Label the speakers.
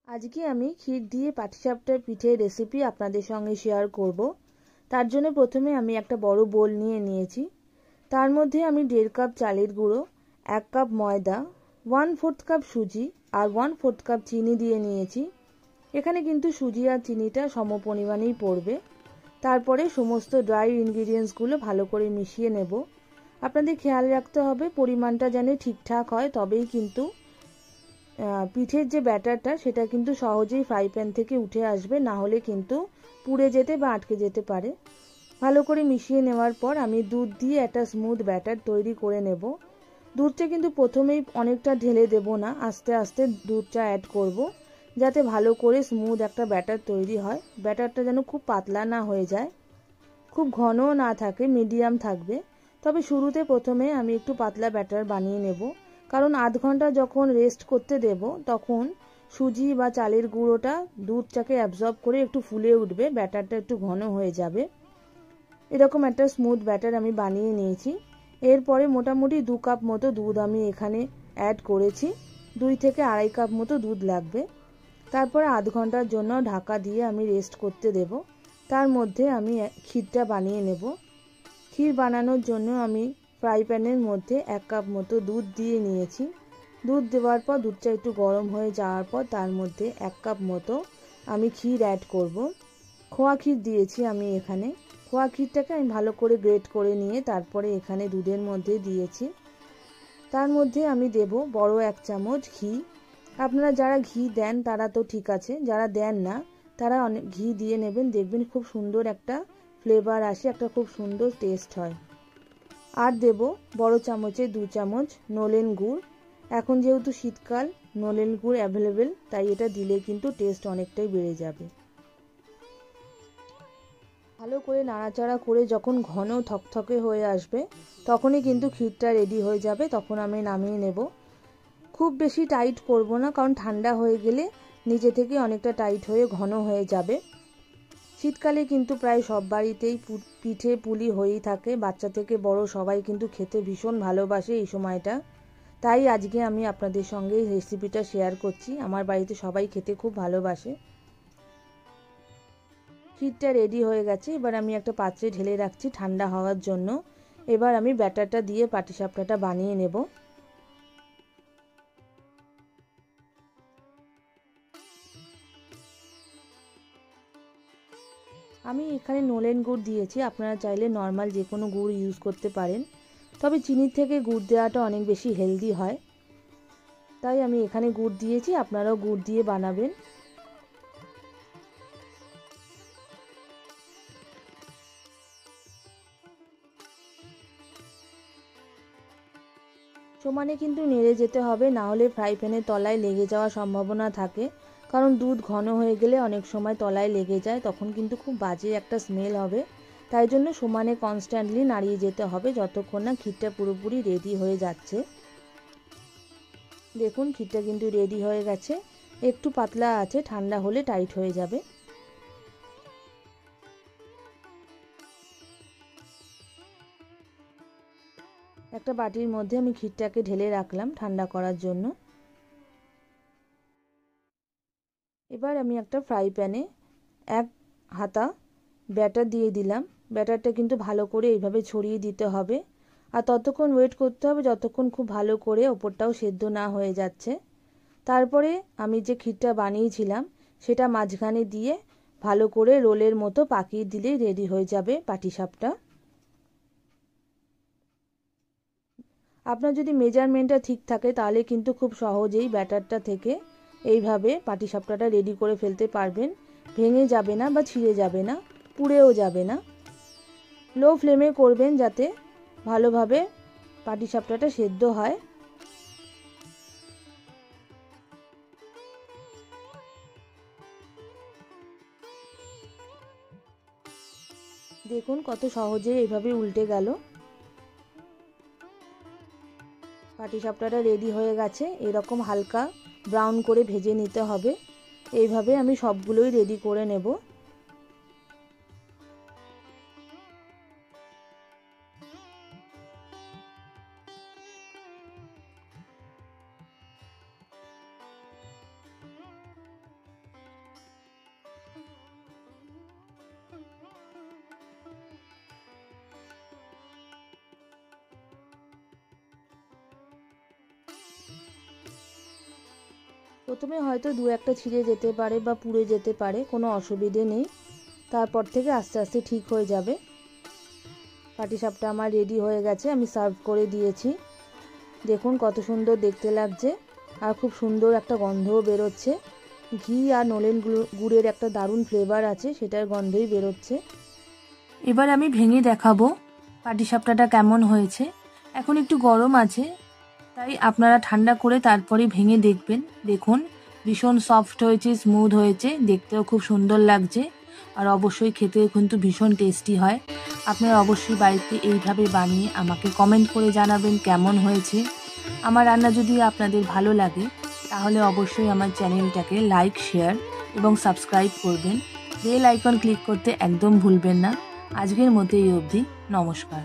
Speaker 1: আজকে আমি ক্ষীর দিয়ে পাটিসাপটার পিঠের রেসিপি আপনাদের সঙ্গে শেয়ার করব। তার জন্য প্রথমে আমি একটা বড় বোল নিয়ে নিয়েছি। তার মধ্যে আমি 1.5 কাপ চালের গুঁড়ো, 1 কাপ ময়দা, 1/4 কাপ সুজি আর 1/4 কাপ চিনি দিয়ে নিয়েছি। এখানে কিন্তু সুজি আর চিনিটা সমপরিমাণেই পড়বে। তারপরে সমস্ত ড্রাই ইনগ্রিডিয়েন্টসগুলো ভালো করে মিশিয়ে নেব। আপনাদের খেয়াল রাখতে হবে পরিমাণটা যেন ঠিকঠাক হয়, তবেই কিন্তু পিঠের যে ব্যাটারটা সেটা কিন্তু সহজেই ফ্রাই প্যান থেকে উঠে আসবে, না হলে কিন্তু পুড়ে যেতে বা আটকে যেতে পারে। ভালো করে মিশিয়ে নেওয়ার পর আমি দুধ দিয়ে একটা স্মুথ ব্যাটার তৈরি করে নেব। দুধটা কিন্তু প্রথমেই অনেকটা ঢেলে দেব না, আস্তে আস্তে দুধটা অ্যাড করব, যাতে ভালো করে স্মুথ একটা ব্যাটার তৈরি হয়। ব্যাটারটা যেন খুব পাতলা না হয়ে যায়, খুব ঘনও না থাকে, মিডিয়াম থাকবে। তবে শুরুতে প্রথমে আমি একটু পাতলা ব্যাটার বানিয়ে নেব, কারণ আধ ঘন্টা যখন রেস্ট করতে দেব তখন সুজি বা চালের গুঁড়োটা দুধটাকে অ্যাবজর্ব করে একটু ফুলে উঠবে, ব্যাটারটা একটু ঘন হয়ে যাবে। এরকম একটা স্মুথ ব্যাটার আমি বানিয়ে নিয়েছি। এরপরে মোটামুটি 2 কাপ মতো দুধ আমি এখানে অ্যাড করেছি। 2 থেকে আড়াই কাপ মতো দুধ লাগবে। তারপরে আধ ঘন্টার জন্য ঢাকা দিয়ে আমি রেস্ট করতে দেব। তার মধ্যে আমি ক্ষীরটা বানিয়ে নেব। ক্ষীর বানানোর জন্য আমি ফ্রাই প্যানের মধ্যে 1 কাপ মতো দুধ দিয়ে নিয়েছি। দুধ দেওয়ার পর দুধটা একটু গরম হয়ে যাওয়ার পর তার মধ্যে 1 কাপ মতো আমি ক্ষীর অ্যাড করব। খোয়া ক্ষীর দিয়েছি আমি এখানে। খোয়া ক্ষীরটাকে আমি ভালো করে গ্রেট করে নিয়ে তারপরে এখানে দুধের মধ্যে দিয়েছি। তার মধ্যে আমি দেব বড় 1 চামচ ঘি। আপনারা যারা ঘি দেন তারা তো ঠিক আছে, যারা দেন না তারা অনেক ঘি দিয়ে নেবেন, দেখবেন খুব সুন্দর একটা ফ্লেভার আসে, একটা খুব সুন্দর টেস্ট হয়। আর দেব বড় চামচে 2 চামচ নলেন গুড়। এখন যেহেতু শীতকাল, নলেন গুড় অ্যাভেলেবেল, তাই এটা দিলে কিন্তু টেস্ট অনেকটাই বেড়ে যাবে। ভালো করে নাড়াচাড়া করে যখন ঘন থকথকে হয়ে আসবে তখনই কিন্তু ক্ষীরটা রেডি হয়ে যাবে, তখন আমি নামিয়ে নেব। খুব বেশি টাইট করব না, কারণ ঠান্ডা হয়ে গেলে নিচে থেকে অনেকটা টাইট হয়ে ঘন হয়ে যাবে। শীতকালে কিন্তু প্রায় সব বাড়িতেই পিঠে পুলি হয়েই থাকে, বাচ্চা থেকে বড় সবাই কিন্তু খেতে ভীষণ ভালোবাসে এই সময়টা। তাই আজকে আমি আপনাদের সঙ্গে এই রেসিপিটা শেয়ার করছি। আমার বাড়িতে সবাই খেতে খুব ভালোবাসে। ক্ষীরটা রেডি হয়ে গেছে, এবার আমি একটা পাত্রে ঢেলে রাখছি ঠান্ডা হওয়ার জন্য। এবার আমি ব্যাটারটা দিয়ে পাটিসাপটাটা বানিয়ে নেব। আমি এখানে নলেন গুড় দিয়েছি, আপনারা চাইলে নর্মাল যে কোনো গুড় ইউজ করতে পারেন, তবে চিনির থেকে গুড় দেওয়াটা অনেক বেশি হেলদি হয়, তাই আমি এখানে গুড় দিয়েছি। আপনারাও গুড় দিয়ে বানাবেন। সমানে কিন্তু নেড়ে যেতে হবে, না হলে ফ্রাই প্যানের তলায় লেগে যাওয়ার সম্ভাবনা থাকে, কারণ দুধ ঘন হয়ে গেলে অনেক সময় তলায় লেগে যায়, তখন কিন্তু খুব বাজে একটা স্মেল হবে। তাই জন্য সমানে কনস্ট্যান্টলি নাড়িয়ে যেতে হবে যতক্ষণ না ক্ষীরটা পুরোপুরি রেডি হয়ে যাচ্ছে। দেখুন ক্ষীরটা কিন্তু রেডি হয়ে গেছে, একটু পাতলা আছে, ঠান্ডা হলে টাইট হয়ে যাবে। একটা বাটির মধ্যে আমি ক্ষীরটাকে ঢেলে রাখলাম ঠান্ডা করার জন্য। এবার আমি একটা ফ্রাই প্যানে 1 হাতা ব্যাটার দিয়ে দিলাম। ব্যাটারটা কিন্তু ভালো করে এইভাবে ছড়িয়ে দিতে হবে, আর ততক্ষণ ওয়েট করতে হবে যতক্ষণ খুব ভালো করে ওপরটাও সেদ্ধ না হয়ে যাচ্ছে। তারপরে আমি যে ক্ষীরটা বানিয়েছিলাম সেটা মাঝখানে দিয়ে ভালো করে রোলের মতো পাকিয়ে দিলেই রেডি হয়ে যাবে পাটিসাপটা। আপনার যদি মেজারমেন্টটা ঠিক থাকে তাহলে কিন্তু খুব সহজেই ব্যাটারটা থেকে এইভাবে পাটিসাপটাটা রেডি করে ফেলতে পারবেন। ভেঙে যাবে না বা ছিঁড়ে যাবে না, পুড়েও যাবে না। লো ফ্লেমে করবেন যাতে ভালোভাবে পাটিসাপটাটা সেদ্ধ হয়। দেখুন কত সহজে এইভাবে উল্টে গেল। পাটিসাপটাটা রেডি হয়ে গেছে, এরকম হালকা ব্রাউন করে ভেজে নিতে হবে। এইভাবে আমি সবগুলোই রেডি করে নেব। প্রথমে হয়তো দু একটা ছিঁড়ে যেতে পারে বা পুড়ে যেতে পারে, কোনো অসুবিধে নেই। তারপর থেকে আস্তে আস্তে ঠিক হয়ে যাবে। পাটিসাপটা আমার রেডি হয়ে গেছে, আমি সার্ভ করে দিয়েছি। দেখুন কত সুন্দর দেখতে লাগছে, আর খুব সুন্দর একটা গন্ধও বেরোচ্ছে। ঘি আর নলেন গুড়ের একটা দারুণ ফ্লেভার আছে, সেটার গন্ধই বেরোচ্ছে। এবার আমি ভেঙে দেখাবো পাটিসাপটাটা কেমন হয়েছে। এখন একটু গরম আছে, তাই আপনারা ঠান্ডা করে তারপরে ভেঙে দেখবেন। দেখুন ভীষণ সফট হয়েছে, স্মুথ হয়েছে, দেখতেও খুব সুন্দর লাগছে, আর অবশ্যই খেতেও কিন্তু ভীষণ টেস্টি হয়। আপনারা অবশ্যই বাড়িতে এইভাবে বানিয়ে আমাকে কমেন্ট করে জানাবেন কেমন হয়েছে। আমার রান্না যদি আপনাদের ভালো লাগে তাহলে অবশ্যই আমার চ্যানেলটাকে লাইক, শেয়ার এবং সাবস্ক্রাইব করবেন। বেল আইকন ক্লিক করতে একদম ভুলবেন না। আজকের মতো এই অবধি, নমস্কার।